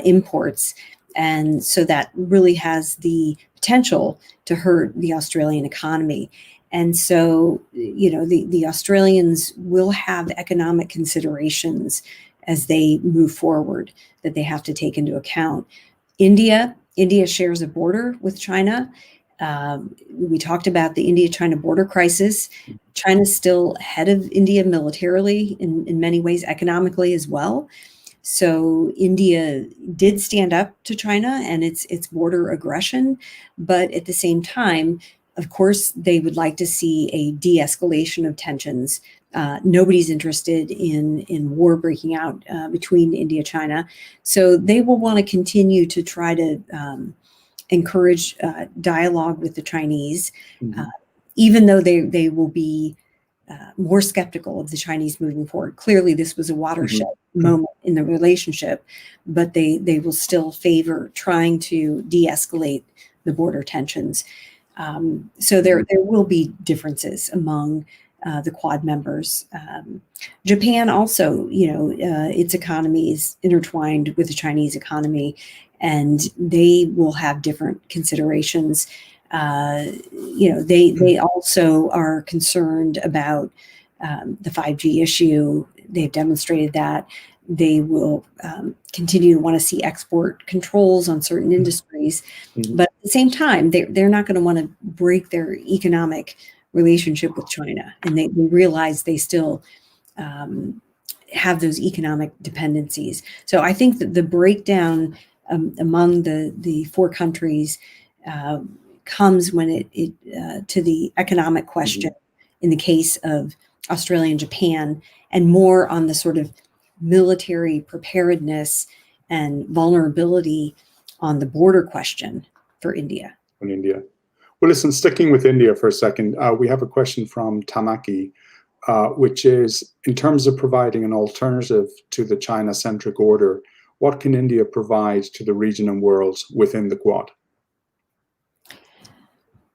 [SPEAKER 3] imports. And so that really has the potential to hurt the Australian economy. And so, the Australians will have economic considerations as they move forward that they have to take into account. India shares a border with China. We talked about the India-China border crisis. China's still ahead of India militarily, in many ways, economically as well. So India did stand up to China and its border aggression, but at the same time, of course, they would like to see a de-escalation of tensions. Nobody's interested in war breaking out between India and China. So they will want to continue to try to encourage dialogue with the Chinese, even though they will be more skeptical of the Chinese moving forward. Clearly, this was a watershed moment in the relationship, but they will still favor trying to de-escalate the border tensions. So there will be differences among the Quad members. Japan also, its economy is intertwined with the Chinese economy, and they will have different considerations. They also are concerned about the 5G issue. They've demonstrated that. They will continue to want to see export controls on certain industries. But at the same time, they're not going to want to break their economic relationship with China. And they realize they still have those economic dependencies. So I think that the breakdown among the four countries comes when it to the economic question in the case of Australia and Japan, and more on the sort of military preparedness and vulnerability on the border question for India.
[SPEAKER 2] On India. Well, listen, sticking with India for a second, we have a question from Tamaki, which is, in terms of providing an alternative to the China-centric order, what can India provide to the region and world within the Quad?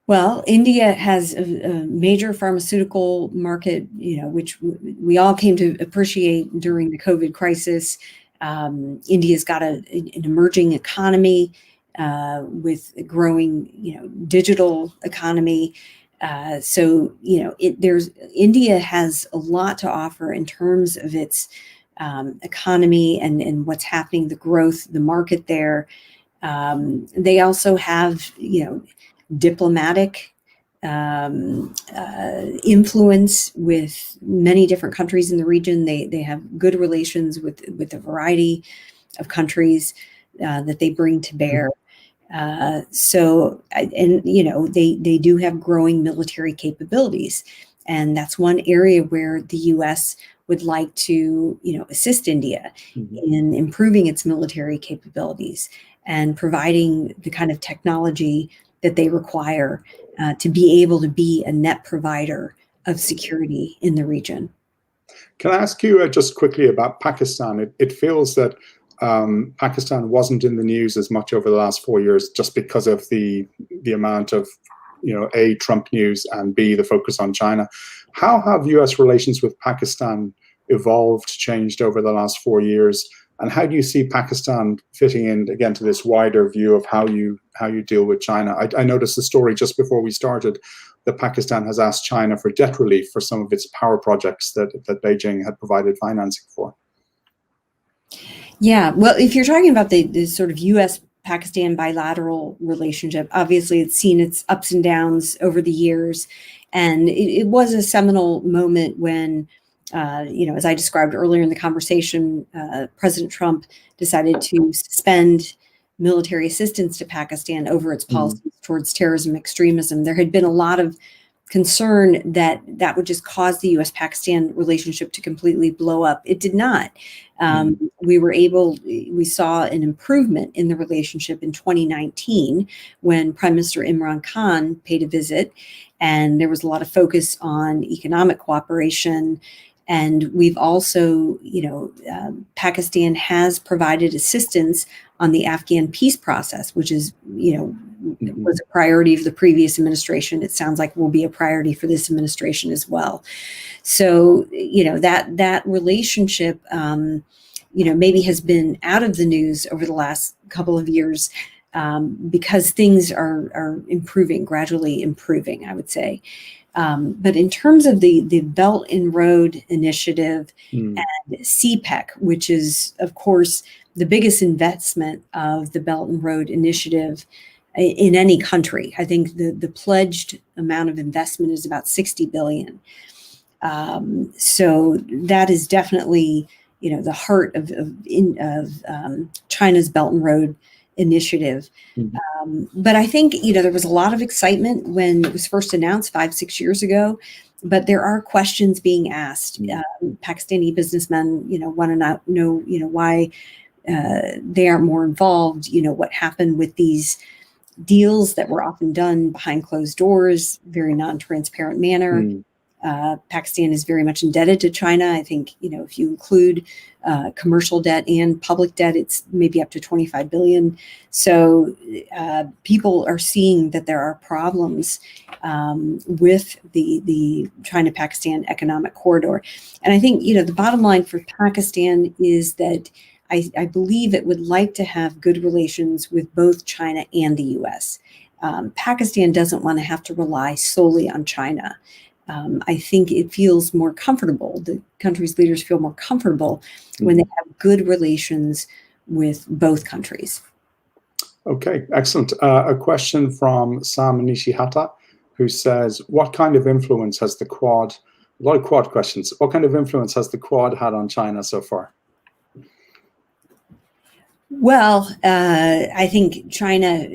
[SPEAKER 3] Well, India has a major pharmaceutical market, which we all came to appreciate during the COVID crisis. India's got an emerging economy with a growing, digital economy. So India has a lot to offer in terms of its economy and what's happening, the growth, the market there. They also have, diplomatic influence with many different countries in the region. They have good relations with a variety of countries that they bring to bear. They do have growing military capabilities, and that's one area where the U.S. would like to, assist India in improving its military capabilities and providing the kind of technology that they require to be able to be a net provider of security in the region.
[SPEAKER 2] Can I ask you just quickly about Pakistan? It feels that Pakistan wasn't in the news as much over the last 4 years just because of the amount of, A, Trump news, and B, the focus on China. How have U.S. relations with Pakistan evolved, changed over the last 4 years? And how do you see Pakistan fitting in, again, to this wider view of how you deal with China? I noticed the story just before we started that Pakistan has asked China for debt relief for some of its power projects that Beijing had provided financing for.
[SPEAKER 3] Yeah, well, if you're talking about the sort of U.S.-Pakistan bilateral relationship, obviously it's seen its ups and downs over the years. And it was a seminal moment when as I described earlier in the conversation, President Trump decided to suspend military assistance to Pakistan over its policies towards terrorism extremism. There had been a lot of concern that would just cause the U.S.-Pakistan relationship to completely blow up. It did not. We saw an improvement in the relationship in 2019 when Prime Minister Imran Khan paid a visit, and there was a lot of focus on economic cooperation. And we've also, Pakistan has provided assistance on the Afghan peace process, which is, was a priority of the previous administration. It sounds like will be a priority for this administration as well. So, that relationship, maybe has been out of the news over the last couple of years because things are improving, gradually improving, I would say. But in terms of the Belt and Road Initiative and CPEC, which is, of course, the biggest investment of the Belt and Road Initiative in any country. I think the pledged amount of investment is about $60 billion. So that is definitely, the heart of China's Belt and Road Initiative. But I think, there was a lot of excitement when it was first announced 5-6 years ago, but there are questions being asked. Pakistani businessmen, want to know, why they aren't more involved, what happened with these deals that were often done behind closed doors, very non-transparent manner. Pakistan is very much indebted to China. I think, if you include commercial debt and public debt, it's maybe up to 25 billion. So people are seeing that there are problems with the China-Pakistan economic corridor. And I think, the bottom line for Pakistan is that I believe it would like to have good relations with both China and the U.S. Pakistan doesn't want to have to rely solely on China. I think it feels more comfortable. The country's leaders feel more comfortable when they have good relations with both countries.
[SPEAKER 2] Okay, excellent. A question from Sam Nishihata, who says, what kind of influence has the Quad, a lot of Quad questions, what kind of influence has the Quad had on China so far?
[SPEAKER 3] Well, I think China,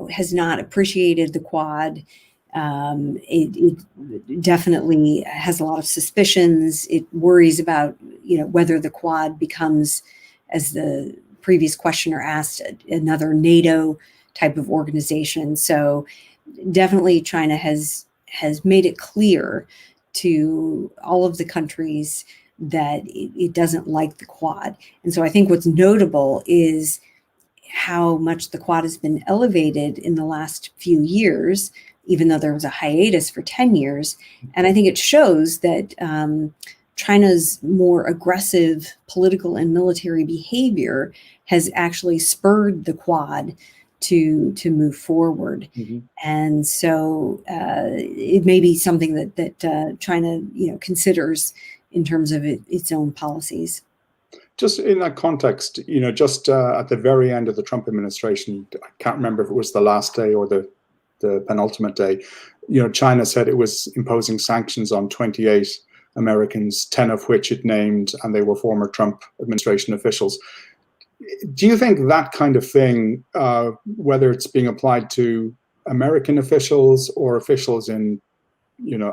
[SPEAKER 3] has not appreciated the Quad. It definitely has a lot of suspicions. It worries about, whether the Quad becomes, as the previous questioner asked, another NATO type of organization. So definitely China has made it clear to all of the countries that it doesn't like the Quad. And so I think what's notable is how much the Quad has been elevated in the last few years, even though there was a hiatus for 10 years. And I think it shows that China's more aggressive political and military behavior has actually spurred the Quad to move forward. And so it may be something that China, considers in terms of its own policies.
[SPEAKER 2] Just in that context, just at the very end of the Trump administration, I can't remember if it was the last day or the penultimate day, China said it was imposing sanctions on 28 Americans, 10 of which it named, and they were former Trump administration officials. Do you think that kind of thing, whether it's being applied to American officials or officials in,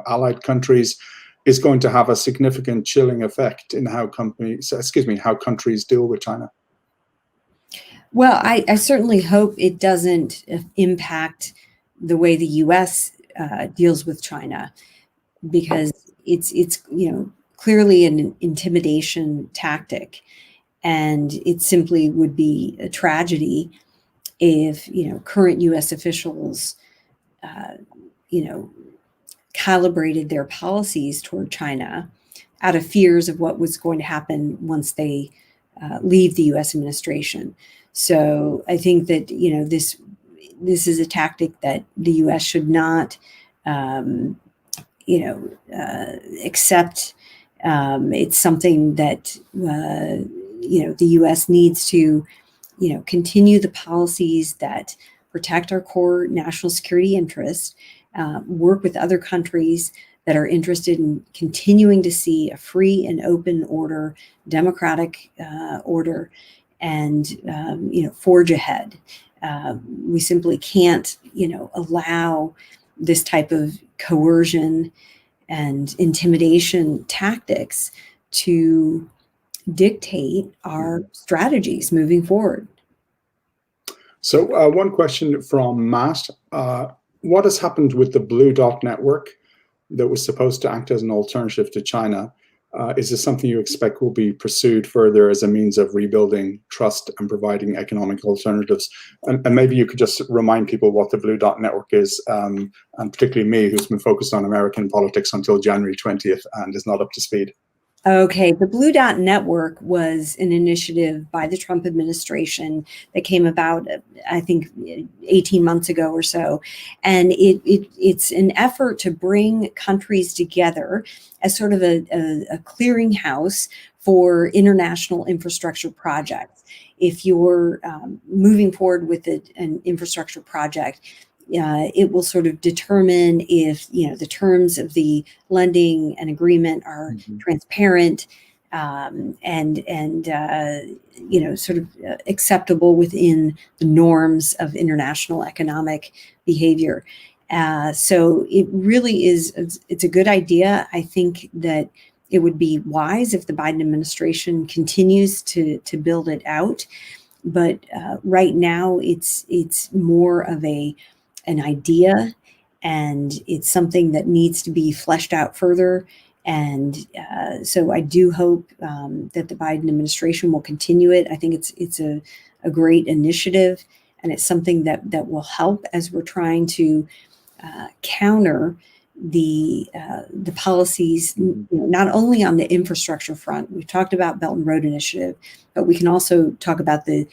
[SPEAKER 2] allied countries, is going to have a significant chilling effect in how countries deal with China?
[SPEAKER 3] Well, I certainly hope it doesn't impact the way the U.S. Deals with China, because it's clearly an intimidation tactic, and it simply would be a tragedy if current U.S. officials calibrated their policies toward China out of fears of what was going to happen once they leave the U.S. administration. So I think that this is a tactic that the U.S. should not accept. It's something that the U.S. needs to continue the policies that protect our core national security interests, work with other countries that are interested in continuing to see a free and open order, democratic order, and forge ahead. We simply can't, allow this type of coercion and intimidation tactics to dictate our strategies moving forward.
[SPEAKER 2] So one question from Matt. What has happened with the Blue Dot network that was supposed to act as an alternative to China? Is this something you expect will be pursued further as a means of rebuilding trust and providing economic alternatives? And maybe you could just remind people what the Blue Dot network is, and particularly me, who's been focused on American politics until January 20th and is not up to speed.
[SPEAKER 3] Okay, the Blue Dot Network was an initiative by the Trump administration that came about, I think, 18 months ago or so. And it's an effort to bring countries together as sort of a clearinghouse for international infrastructure projects. If you're moving forward with an infrastructure project, it will sort of determine if, the terms of the lending and agreement are transparent and sort of acceptable within the norms of international economic behavior. So it really is, it's a good idea. I think that it would be wise if the Biden administration continues to build it out. But right now it's more of an idea, and it's something that needs to be fleshed out further. And so I do hope that the Biden administration will continue it. I think it's a great initiative, and it's something that will help as we're trying to counter the policies, not only on the infrastructure front. We've talked about Belt and Road Initiative, but we can also talk about the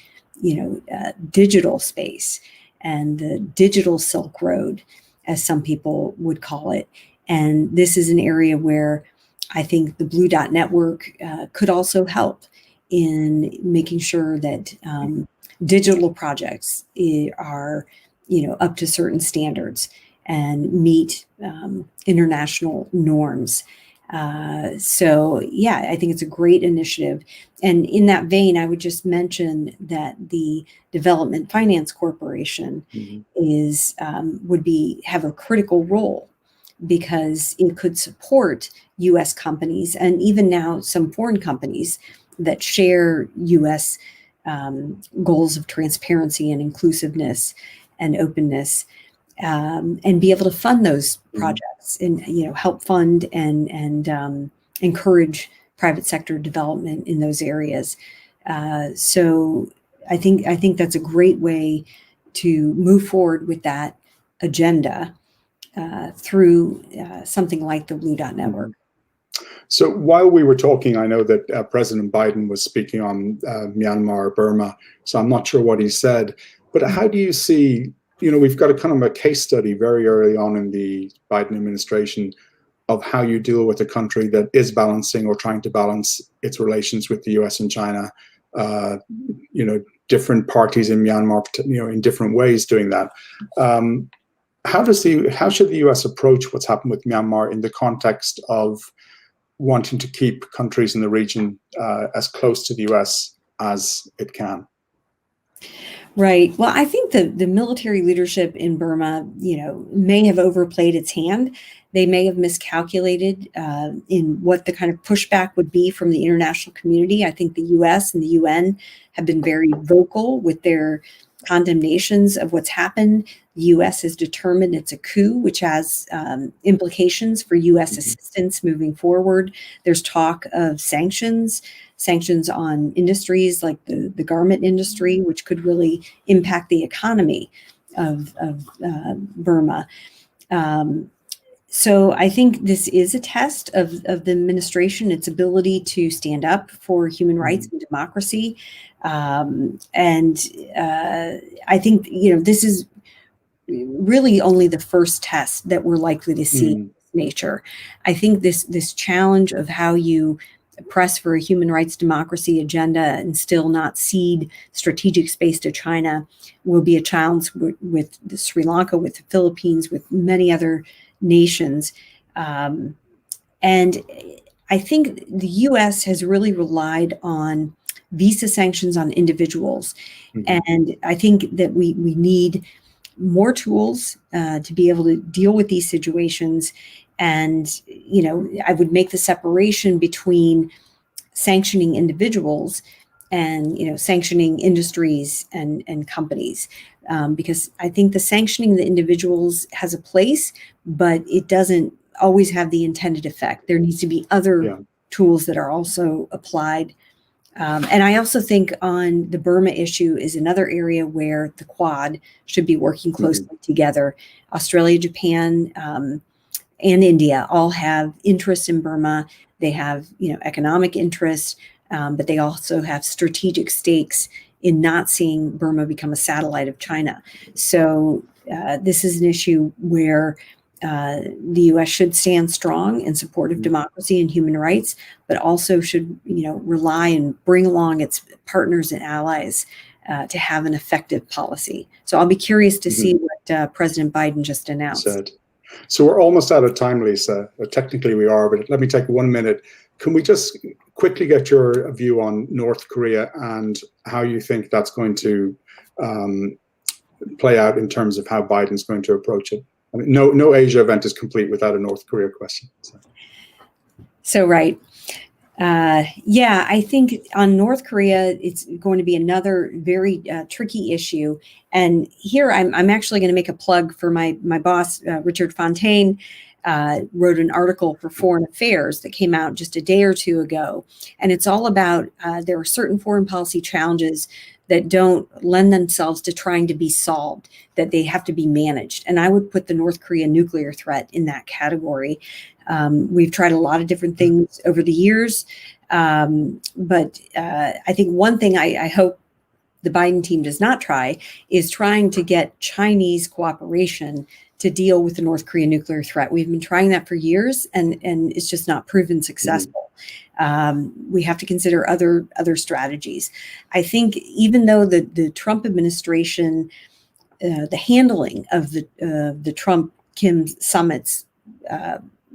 [SPEAKER 3] digital space and the digital Silk Road, as some people would call it. And this is an area where I think the Blue Dot Network could also help in making sure that digital projects are, up to certain standards and meet international norms. So yeah, I think it's a great initiative. And in that vein, I would just mention that the Development Finance Corporation have a critical role, because it could support U.S. companies and even now some foreign companies that share U.S. Goals of transparency and inclusiveness and openness, and be able to fund those projects and help fund and encourage private sector development in those areas. So I think that's a great way to move forward with that agenda through something like the Blue Dot Network.
[SPEAKER 2] So while we were talking, I know that President Biden was speaking on Myanmar, Burma, so I'm not sure what he said, but how do you see, we've got a kind of a case study very early on in the Biden administration of how you deal with a country that is balancing or trying to balance its relations with the US and China, different parties in Myanmar, in different ways doing that. How should the US approach what's happened with Myanmar in the context of wanting to keep countries in the region as close to the US as it can?
[SPEAKER 3] Right. Well, I think the military leadership in Burma, may have overplayed its hand. They may have miscalculated in what the kind of pushback would be from the international community. I think the US and the UN have been very vocal with their condemnations of what's happened. The US is determined it's a coup, which has implications for US assistance moving forward. There's talk of sanctions on industries like the garment industry, which could really impact the economy of Burma. So I think this is a test of the administration, its ability to stand up for human rights and democracy. And I think, this is really only the first test that we're likely to see in this nature. I think this challenge of how you press for a human rights democracy agenda and still not cede strategic space to China will be a challenge with Sri Lanka, with the Philippines, with many other nations. And I think the US has really relied on visa sanctions on individuals. And I think that we need more tools to be able to deal with these situations. And, I would make the separation between sanctioning individuals and, sanctioning industries and companies, because I think the sanctioning the individuals has a place, but it doesn't always have the intended effect. There needs to be other tools that are also applied. And I also think on the Burma issue is another area where the Quad should be working closely together. Australia, Japan, and India all have interest in Burma. They have, economic interests, but they also have strategic stakes in not seeing Burma become a satellite of China. So this is an issue where the U.S. should stand strong in support of democracy and human rights, but also should, rely and bring along its partners and allies to have an effective policy. So I'll be curious to see what President Biden just announced.
[SPEAKER 2] So we're almost out of time, Lisa. Technically we are, but let me take 1 minute. Can we just quickly get your view on North Korea and how you think that's going to play out in terms of how Biden's going to approach it? I mean, no Asia event is complete without a North Korea question.
[SPEAKER 3] So right. Yeah, I think on North Korea, it's going to be another very tricky issue. And here I'm actually going to make a plug for my boss, Richard Fontaine, wrote an article for Foreign Affairs that came out just a day or two ago. And it's all about there are certain foreign policy challenges that don't lend themselves to trying to be solved, that they have to be managed. And I would put the North Korea nuclear threat in that category. We've tried a lot of different things over the years, but I think one thing I hope the Biden team does not try is trying to get Chinese cooperation to deal with the North Korean nuclear threat. We've been trying that for years, and it's just not proven successful. We have to consider other strategies. I think even though the Trump administration, the handling of the Trump-Kim summits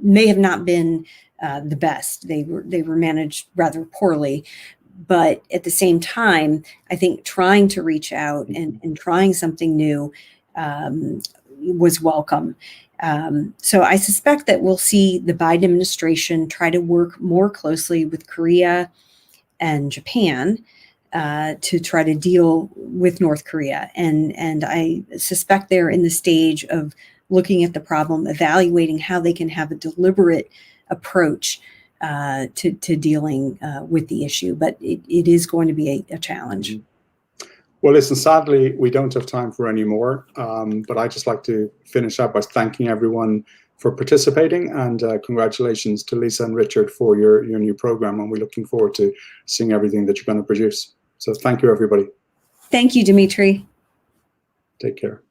[SPEAKER 3] may have not been the best. They were managed rather poorly. But at the same time, I think trying to reach out and trying something new was welcome. So I suspect that we'll see the Biden administration try to work more closely with Korea and Japan to try to deal with North Korea. And I suspect they're in the stage of looking at the problem, evaluating how they can have a deliberate approach to dealing with the issue. But it is going to be a challenge.
[SPEAKER 2] Well, listen, sadly, we don't have time for any more, but I'd just like to finish up by thanking everyone for participating, and congratulations to Lisa and Richard for your new program, and we're looking forward to seeing everything that you're going to produce. So thank you, everybody.
[SPEAKER 3] Thank you, Demetri.
[SPEAKER 2] Take care.